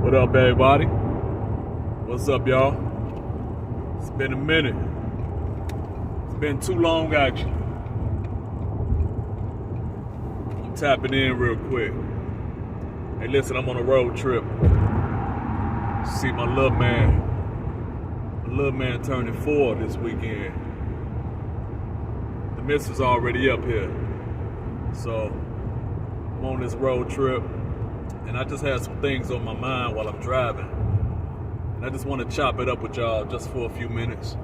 What up, everybody? What's up, y'all? It's been a minute. It's been too long, actually. I'm tapping in real quick. Hey, listen, I'm on a road trip. See my little man. My little man turning 4 this weekend. The missus already up here. So, I'm on this road trip. And I just had some things on my mind while I'm driving. And I just want to chop it up with y'all just for a few minutes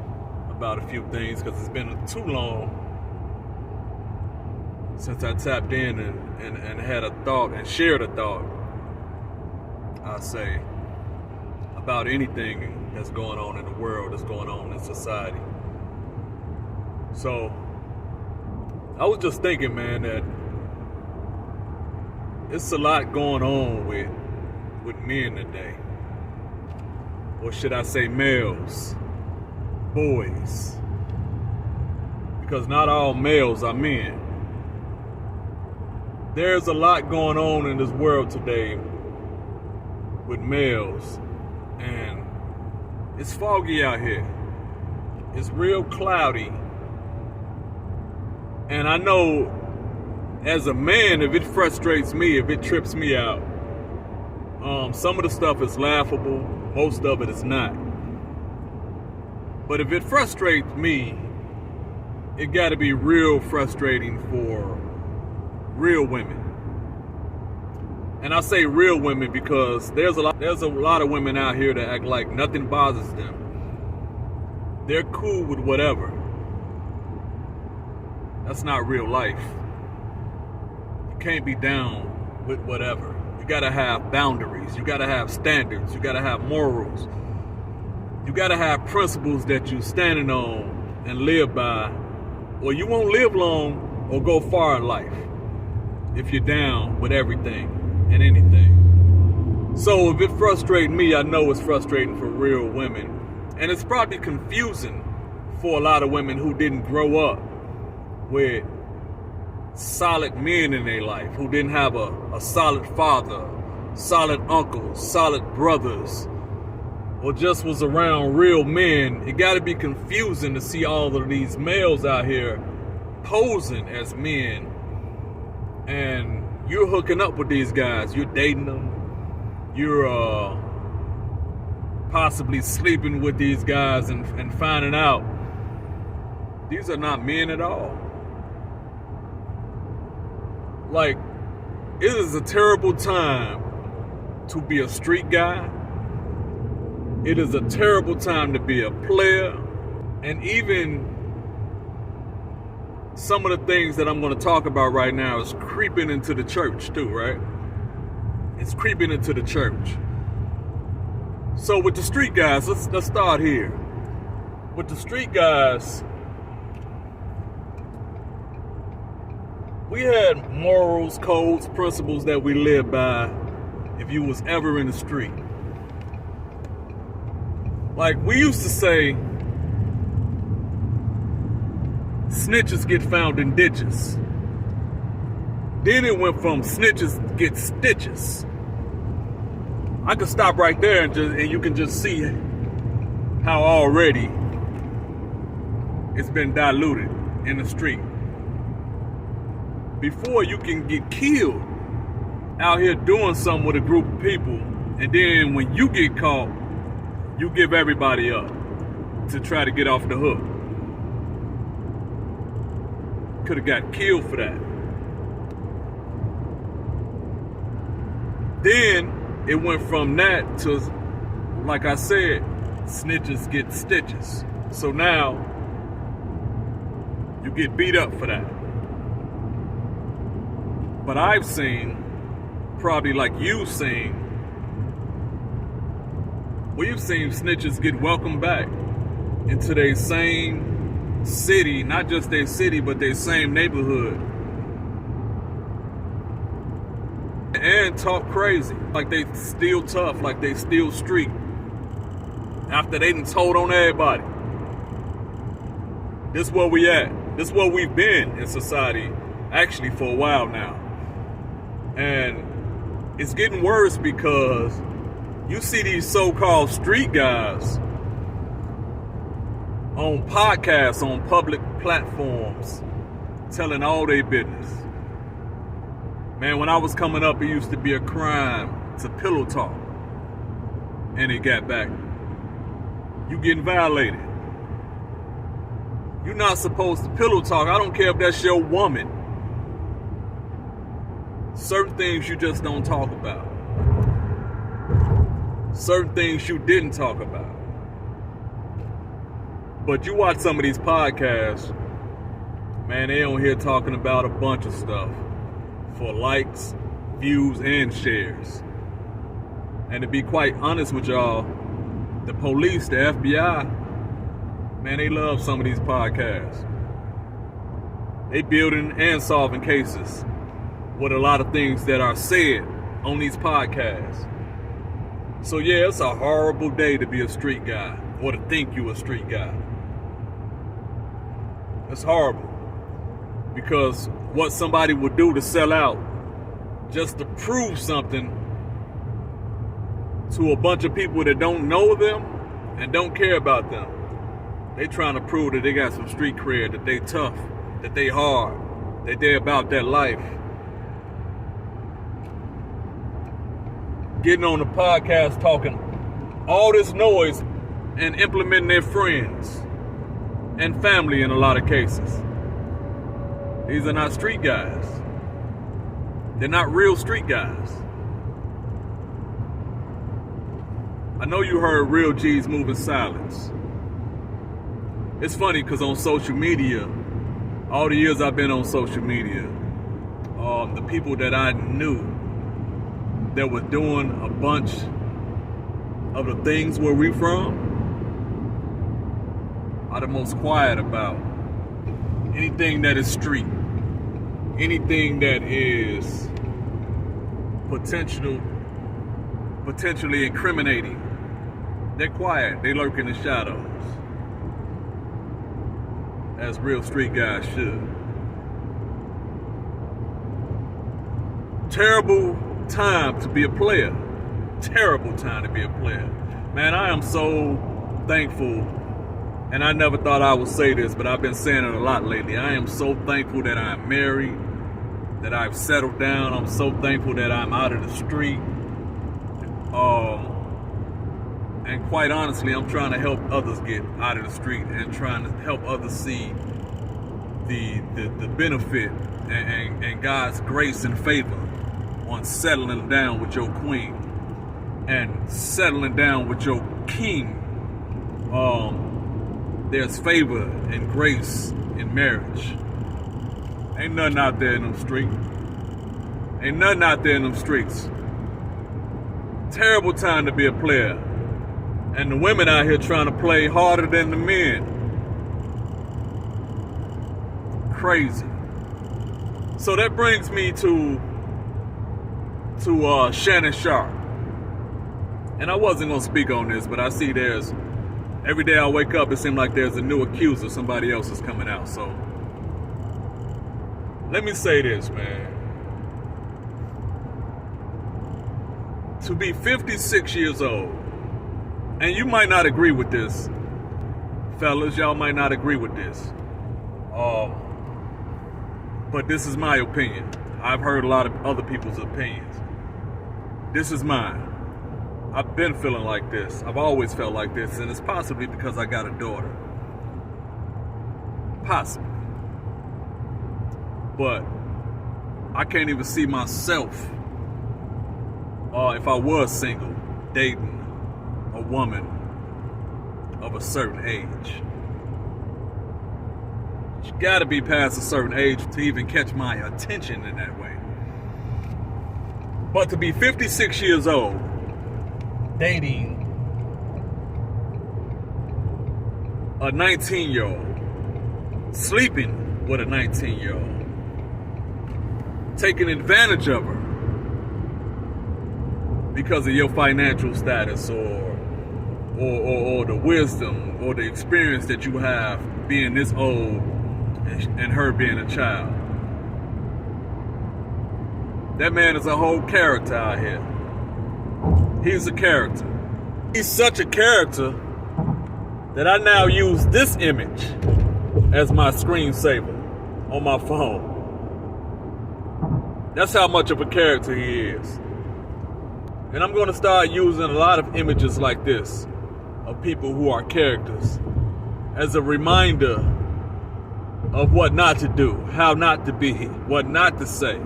about a few things, because it's been too long since I tapped in and had a thought and shared a thought, I say, about anything that's going on in the world, that's going on in society. So I was just thinking, man, that it's a lot going on with men today. Or should I say males, boys. Because not all males are men. There's a lot going on in this world today with males. And it's foggy out here. It's real cloudy. And I know, as a man, if it frustrates me, if it trips me out, some of the stuff is laughable, most of it is not. But if it frustrates me, it gotta be real frustrating for real women. And I say real women because there's a lot of women out here that act like nothing bothers them. They're cool with whatever. That's not real life. Can't be down with whatever. You gotta have boundaries. You gotta have standards. You gotta have morals. You gotta have principles that you standing on and live by, or you won't live long or go far in life if you're down with everything and anything. So if it frustrates me, I know it's frustrating for real women. And it's probably confusing for a lot of women who didn't grow up with solid men in their life, who didn't have a solid father, solid uncles, solid brothers, or just was around real men. It got to be confusing to see all of these males out here posing as men, and you're hooking up with these guys, you're dating them, you're possibly sleeping with these guys and finding out these are not men at all. Like, it is a terrible time to be a street guy. It is a terrible time to be a player. And even some of the things that I'm going to talk about right now is creeping into the church too, right? It's creeping into the church. So with the street guys, let's start here. With the street guys, we had morals, codes, principles that we lived by if you was ever in the street. Like, we used to say, snitches get found in ditches. Then it went from snitches get stitches. I could stop right there and you can just see how already it's been diluted in the street. Before, you can get killed out here doing something with a group of people, and then when you get caught, you give everybody up to try to get off the hook. Could have got killed for that. Then it went from that to, like I said, snitches get stitches. So now you get beat up for that. But I've seen, probably like you've seen, we've seen snitches get welcomed back into their same city, not just their city, but their same neighborhood. And talk crazy, like they still tough, like they still street, after they done told on everybody. This is where we at. This is where we've been in society, actually, for a while now. And it's getting worse because You see these so-called street guys on podcasts, on public platforms, telling all their business. Man, when I was coming up, it used to be a crime to pillow talk. And it got back. You getting violated. You're not supposed to pillow talk. I don't care if that's your woman. Certain things you just don't talk about. Certain things you didn't talk about. But you watch some of these podcasts, man, they on here talking about a bunch of stuff for likes, views, and shares. And to be quite honest with y'all, the police, the FBI, man, they love some of these podcasts. They building and solving cases with a lot of things that are said on these podcasts. So yeah, it's a horrible day to be a street guy, or to think you a street guy. It's horrible. Because what somebody would do to sell out just to prove something to a bunch of people that don't know them and don't care about them. They trying to prove that they got some street cred, that they tough, that they hard, that they about that life. Getting on the podcast talking all this noise and implementing their friends and family in a lot of cases. These are not street guys. They're not real street guys. I know you heard real G's move in silence. It's funny because on social media, all the years I've been on social media, the people that I knew that were doing a bunch of the things where we from are the most quiet about anything that is street, anything that is potentially incriminating. They're quiet. They lurk in the shadows, as real street guys should. Terrible time to be a player. Terrible time to be a player. Man, I am so thankful, and I never thought I would say this, but I've been saying it a lot lately. I am so thankful that I'm married, that I've settled down. I'm so thankful that I'm out of the street. And quite honestly, I'm trying to help others get out of the street and trying to help others see the benefit and God's grace and favor on settling down with your queen and settling down with your king. There's favor and grace in marriage. Ain't nothing out there in them streets. Ain't nothing out there in them streets. Terrible time to be a player. And the women out here trying to play harder than the men. Crazy. So that brings me to Shannon Sharp. And I wasn't going to speak on this, but I see every day I wake up, it seems like there's a new accuser, somebody else is coming out. So let me say this, man. To be 56 years old, and you might not agree with this, fellas, y'all might not agree with this. But this is my opinion. I've heard a lot of other people's opinions. This is mine. I've been feeling like this. I've always felt like this, and it's possibly because I got a daughter. Possibly. But I can't even see myself, if I was single, dating a woman of a certain age. You gotta be past a certain age to even catch my attention in that way. But to be 56 years old, dating a 19-year-old, sleeping with a 19-year-old, taking advantage of her because of your financial status or the wisdom or the experience that you have being this old and her being a child. That man is a whole character out here. He's a character. He's such a character that I now use this image as my screensaver on my phone. That's how much of a character he is. And I'm going to start using a lot of images like this of people who are characters as a reminder of what not to do, how not to be, what not to say.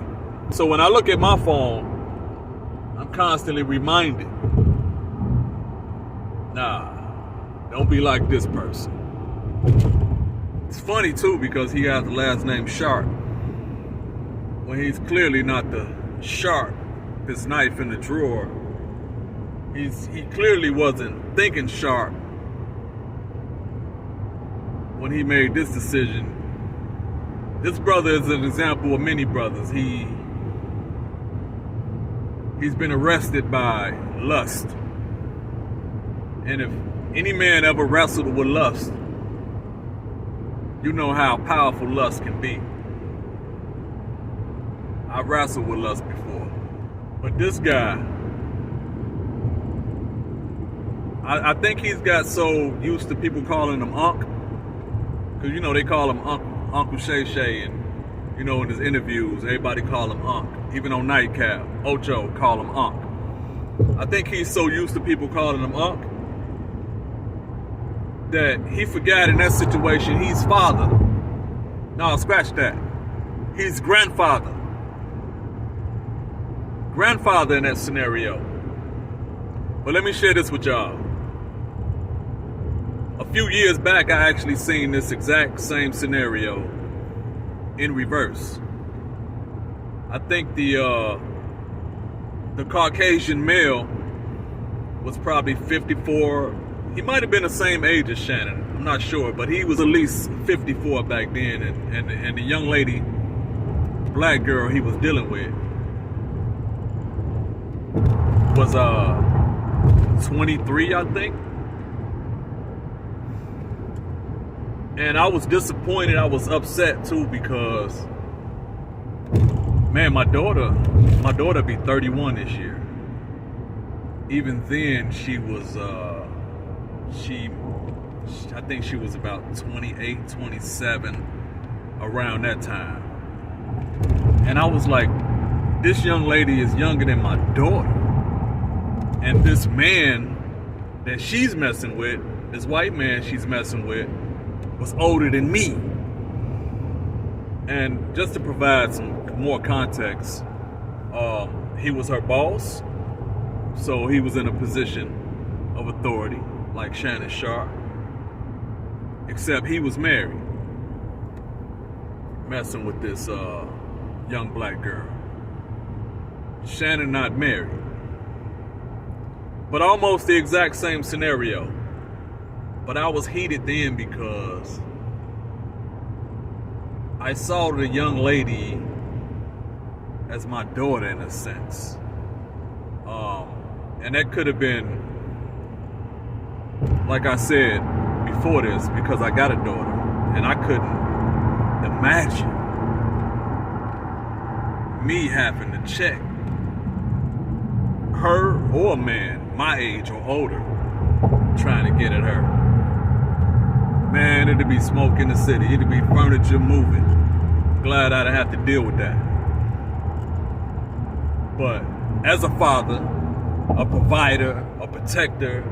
So when I look at my phone, I'm constantly reminded, nah, don't be like this person. It's funny too because he has the last name Sharp when he's clearly not the sharp, this knife in the drawer. He clearly wasn't thinking sharp when he made this decision. This brother is an example of many brothers. He's been arrested by lust. And if any man ever wrestled with lust, you know how powerful lust can be. I wrestled with lust before. But this guy, I think he's got so used to people calling him Unc. Because, you know, they call him Uncle Shay Shay. And, you know, in his interviews, everybody call him Unc. Even on Nightcap, Ocho call him Unc. I think he's so used to people calling him Unc that he forgot in that situation he's father. No, scratch that. He's grandfather. Grandfather in that scenario. But let me share this with y'all. A few years back, I actually seen this exact same scenario in reverse. I think the Caucasian male was probably 54. He might have been the same age as Shannon. I'm not sure, but he was at least 54 back then. And the young lady, black girl he was dealing with, was 23, I think. And I was disappointed. I was upset too because, man, my daughter be 31 this year. Even then, she was, I think she was about 28, 27, around that time. And I was like, this young lady is younger than my daughter. And this man that she's messing with, this white man she's messing with, was older than me. And just to provide some more context, he was her boss, so he was in a position of authority, like Shannon Sharp, except he was married, messing with this young black girl. Shannon not married, but almost the exact same scenario. But I was heated then because I saw the young lady as my daughter in a sense. And that could have been, like I said before this, because I got a daughter. And I couldn't imagine me having to check her or a man my age or older trying to get at her. Man, it'd be smoke in the city. It'd be furniture moving. Glad I didn't have to deal with that. But as a father, a provider, a protector,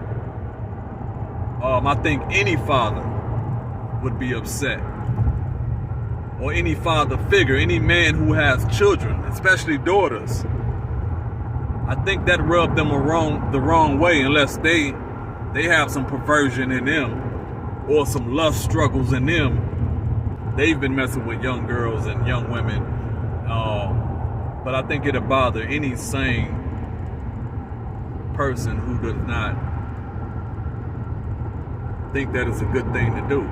I think any father would be upset. Or any father figure, any man who has children, especially daughters. I think that rubbed them the wrong way unless they have some perversion in them or some lust struggles in them. They've been messing with young girls and young women. But I think it'll bother any sane person who does not think that is a good thing to do.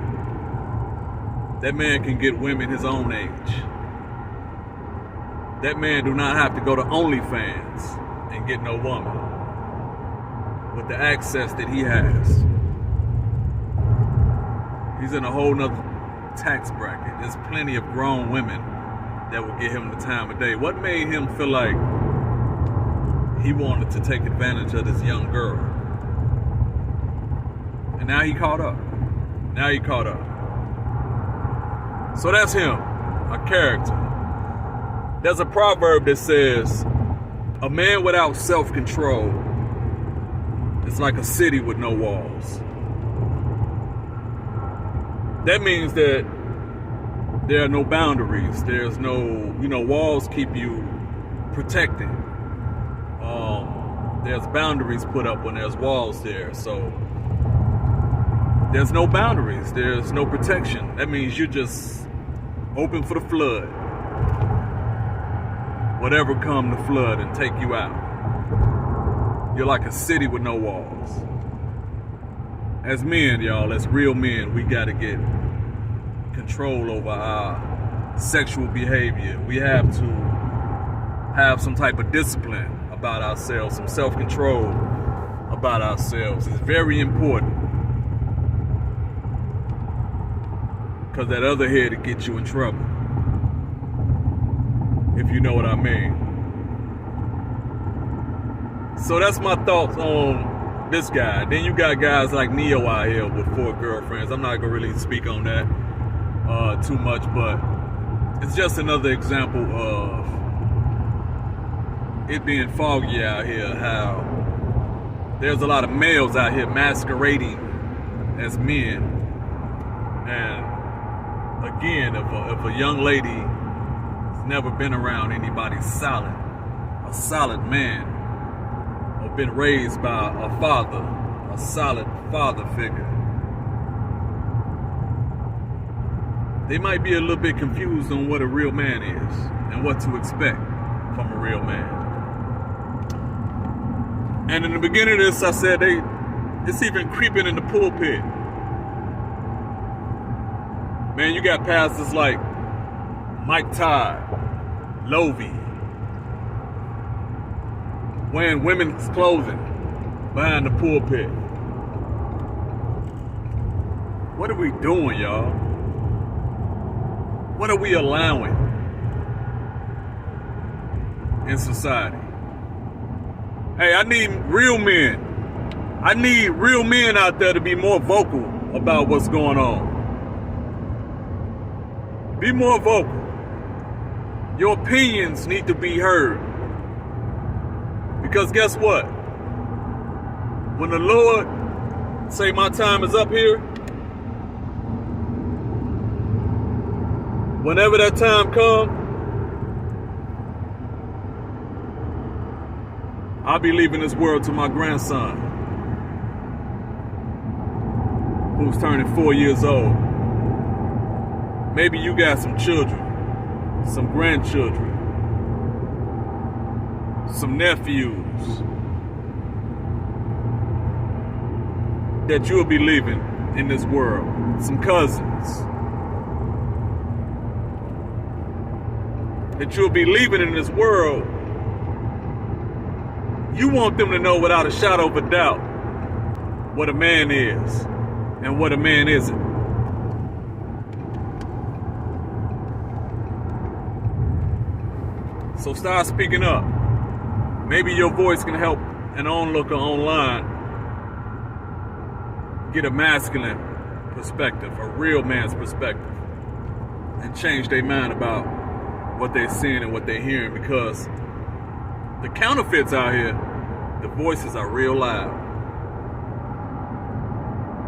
That man can get women his own age. That man do not have to go to OnlyFans and get no woman with the access that he has. He's in a whole nother tax bracket. There's plenty of grown women that would give him the time of day. What made him feel like he wanted to take advantage of this young girl. And now he caught up. So that's him, a character. There's a proverb that says, a man without self-control is like a city with no walls. That means that there are no boundaries. There's no, walls keep you protected. There's boundaries put up when there's walls there. So there's no boundaries. There's no protection. That means you're just open for the flood. Whatever come to flood and take you out. You're like a city with no walls. As men, y'all, as real men, we got to get control over our sexual behavior. We have to have some type of discipline about ourselves, some self-control about ourselves. It's very important, because that other head will get you in trouble, if you know what I mean. So that's my thoughts on this guy. Then you got guys like Neo out here with 4 girlfriends. I'm not gonna really speak on that too much, but it's just another example of it being foggy out here, how there's a lot of males out here masquerading as men. And again, if a young lady has never been around anybody solid, a solid man, or been raised by a father, a solid father figure, they might be a little bit confused on what a real man is and what to expect from a real man. And in the beginning of this, I said it's even creeping in the pulpit. Man, you got pastors like Mike Todd, Lovey, wearing women's clothing behind the pulpit. What are we doing, y'all? What are we allowing in society? Hey, I need real men. I need real men out there to be more vocal about what's going on. Be more vocal. Your opinions need to be heard. Because guess what? When the Lord say my time is up here, whenever that time comes, I'll be leaving this world to my grandson, who's turning 4 years old. Maybe you got some children, some grandchildren, some nephews that you'll be leaving in this world, some cousins that you'll be leaving in this world. You want them to know without a shadow of a doubt what a man is and what a man isn't. So start speaking up. Maybe your voice can help an onlooker online get a masculine perspective, a real man's perspective, and change their mind about what they're seeing and what they're hearing, because the counterfeits out here, the voices are real loud.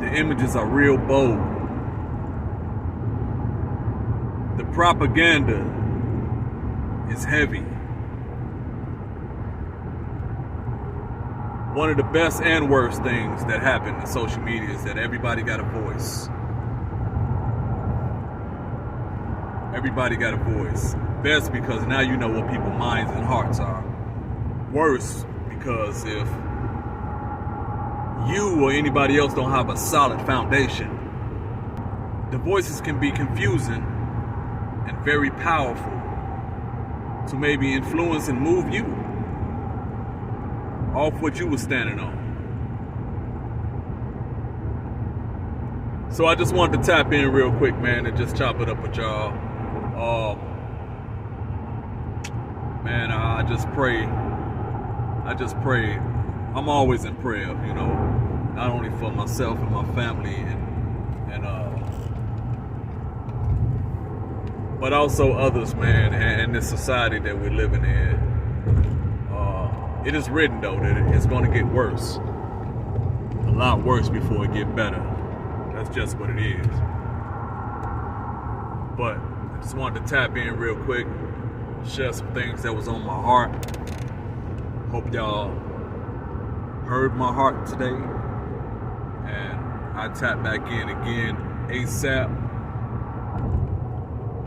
The images are real bold. The propaganda is heavy. One of the best and worst things that happen in social media is that everybody got a voice. Everybody got a voice. Best because now you know what people's minds and hearts are. Worse because if you or anybody else don't have a solid foundation, the voices can be confusing and very powerful to maybe influence and move you off what you were standing on. So I just wanted to tap in real quick, man, and just chop it up with y'all. Man, I just pray I just pray. I'm always in prayer, you know, not only for myself and my family, but also others, man, and this society that we're living in. It is written, though, that it's going to get worse. A lot worse before it get better. That's just what it is. But I just wanted to tap in real quick, share some things that was on my heart. Hope y'all heard my heart today. And I tap back in again ASAP.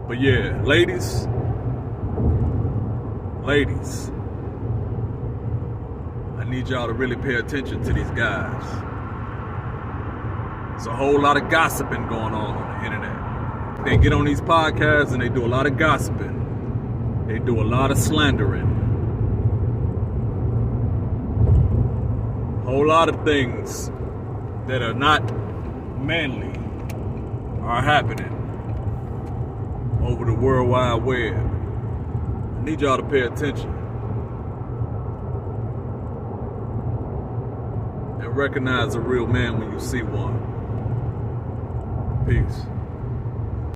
But yeah, ladies, I need y'all to really pay attention to these guys. There's a whole lot of gossiping going on the internet. They get on these podcasts and they do a lot of gossiping. They do a lot of slandering. A whole lot of things that are not manly are happening over the World Wide Web. I need y'all to pay attention and recognize a real man when you see one. Peace.